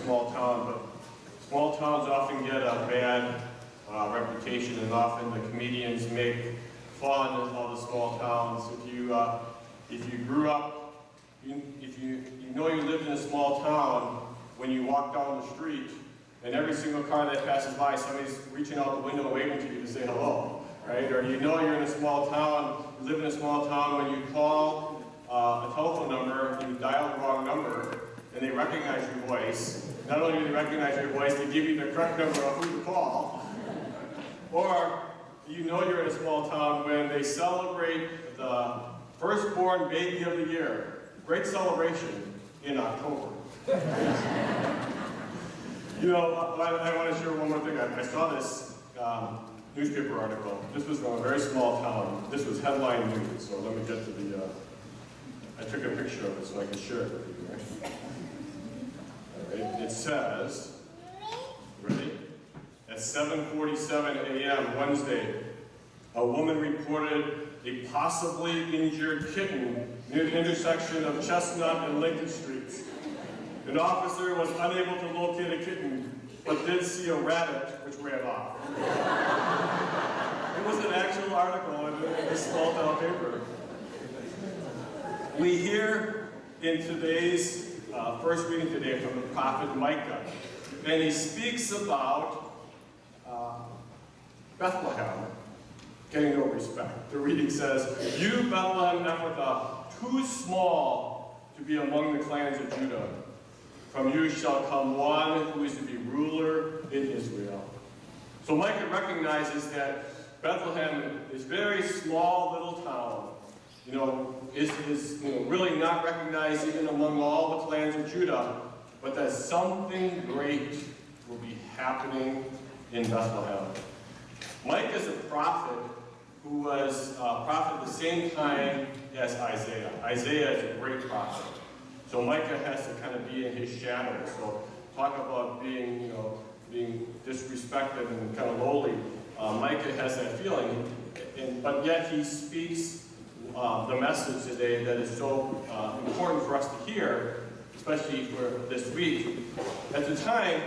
small town, but small towns often get a bad reputation, and often the comedians make fun of all the small towns. If you grew up, if you know you lived in a small town, when you walk down the street, and every single car that passes by, somebody's reaching out the window waving to you to say hello, right? Or you know you're in a small town, you live in a small town, when you call a telephone number, you dial the wrong number, and they recognize your voice. Not only do they recognize your voice, they give you the correct number of who to call. Or you know you're in a small town when they celebrate the firstborn baby of the year. Great celebration in October. You know, I want to share one more thing. I saw this newspaper article. This was from a very small town. This was headline news, so let me get to the, I took a picture of it so I can share it with you. Right? All right. It says, ready? At 7:47 a.m. Wednesday, a woman reported a possibly injured kitten near the intersection of Chestnut and Lincoln Streets. An officer was unable to locate a kitten, but did see a rabbit which ran off. It was an actual article in a small town paper. We hear in today's first reading today from the prophet Micah, and he speaks about Bethlehem getting no respect. The reading says, "You, Bethlehem Ephrathah, too small to be among the clans of Judah. From you shall come one who is to be ruler in Israel." So Micah recognizes that Bethlehem is a very small little town. Is really not recognized even among all the clans of Judah, but that something great will be happening in Bethlehem. Micah is a prophet who was a prophet at the same time as Isaiah. Isaiah is a great prophet. So Micah has to kind of be in his shadow. So talk about being disrespected and kind of lowly. Micah has that feeling, but yet he speaks the message today that is so important for us to hear, especially for this week. At the time,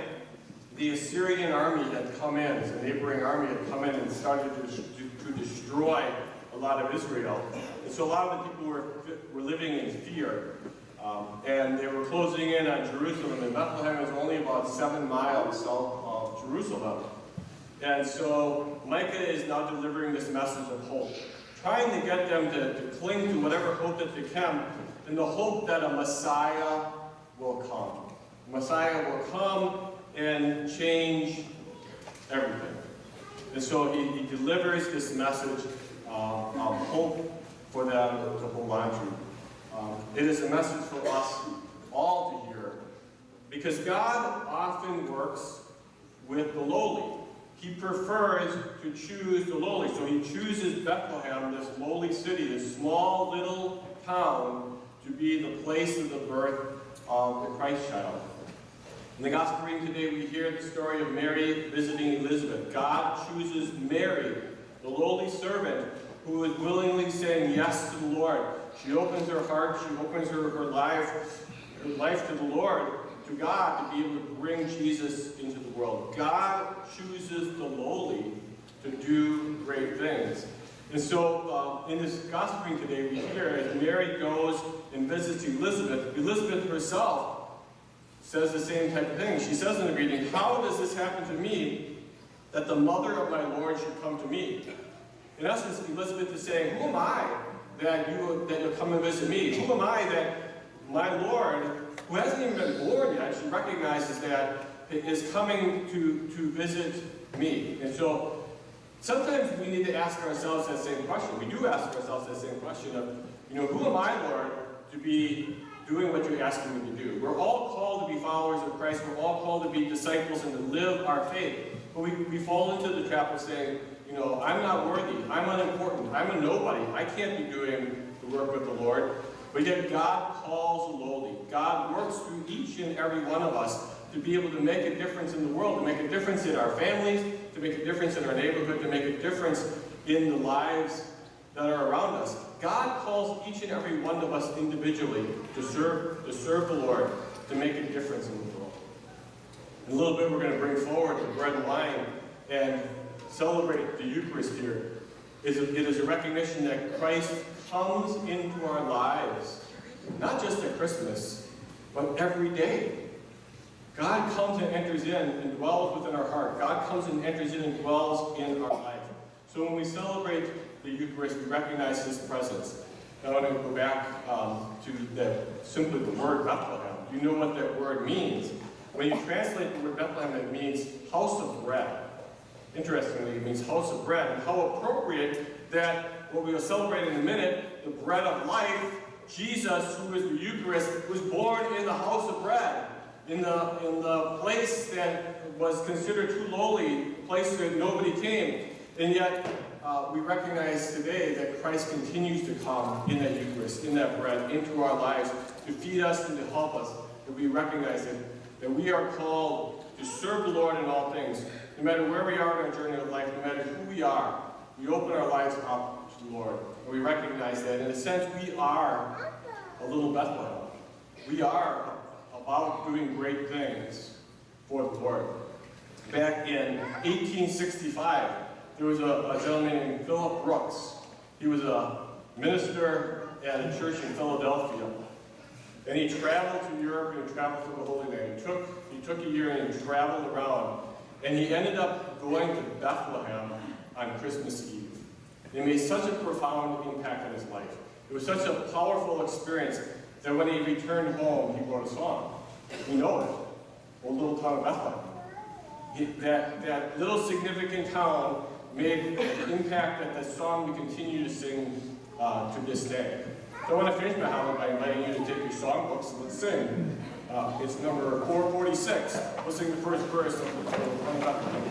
the Assyrian army had come in, a neighboring army had come in and started to destroy a lot of Israel. And so a lot of the people were living in fear. And they were closing in on Jerusalem, and Bethlehem is only about 7 miles south of Jerusalem. And so Micah is now delivering this message of hope, trying to get them to cling to whatever hope that they can, in the hope that a Messiah will come. Messiah will come and change everything. And so he delivers this message of hope for them to hold on to. It is a message for us all to hear, because God often works with the lowly. He prefers to choose the lowly. So he chooses Bethlehem, this lowly city, this small little town, to be the place of the birth of the Christ child. In the gospel reading today, we hear the story of Mary visiting Elizabeth. God chooses Mary, the lowly servant, who is willingly saying yes to the Lord. She opens her heart, she opens her life to the Lord, to God, to be able to bring Jesus into the world. God chooses the lowly to do great things. And so in this gospel reading today, we hear as Mary goes and visits Elizabeth, Elizabeth herself says the same type of thing. She says in the reading, "How does this happen to me, that the mother of my Lord should come to me?" In essence, Elizabeth is saying, "Who am I that you'll come and visit me? Who am I that my Lord, who hasn't even been born yet," she recognizes that, is coming to visit me. And so sometimes we need to ask ourselves that same question. We do ask ourselves that same question of, who am I, Lord, to be doing what you're asking me to do? We're all called to be followers of Christ. We're all called to be disciples and to live our faith. But we fall into the trap of saying, I'm not worthy, I'm unimportant, I'm a nobody, I can't be doing the work with the Lord. But yet God calls the lowly. God works through each and every one of us to be able to make a difference in the world, to make a difference in our families, to make a difference in our neighborhood, to make a difference in the lives that are around us. God calls each and every one of us individually to serve the Lord, to make a difference in the world. In a little bit, we're going to bring forward the bread and wine and celebrate the Eucharist here. It is a recognition that Christ comes into our lives, not just at Christmas, but every day. God comes and enters in and dwells within our heart. God comes and enters in and dwells in our life. So when we celebrate the Eucharist, we recognize His presence. Now I want to go back to simply the word Bethlehem. You know what that word means. When you translate the word Bethlehem, it means house of bread. Interestingly, it means house of bread. And how appropriate that what we will celebrate in a minute, the bread of life, Jesus, who is the Eucharist, was born in the house of bread. In the place that was considered too lowly, a place that nobody came. And yet, we recognize today that Christ continues to come in that Eucharist, in that bread, into our lives, to feed us and to help us. That we recognize that we are called to serve the Lord in all things. No matter where we are in our journey of life, no matter who we are, we open our lives up to the Lord. And we recognize that, in a sense, we are a little Bethlehem. We are about doing great things for the Lord. Back in 1865, there was a gentleman named Philip Brooks. He was a minister at a church in Philadelphia. And he traveled to Europe and he traveled to the Holy Land. He took a year and he traveled around. And he ended up going to Bethlehem on Christmas Eve. It made such a profound impact on his life. It was such a powerful experience that when he returned home, he wrote a song. We know it. Old little town of Bethlehem. That little significant town made an impact that the song we continue to sing to this day. So I want to finish my homily by inviting you to take your songbooks and let's sing. It's number 446. We'll sing the first verse of the Bethlehem.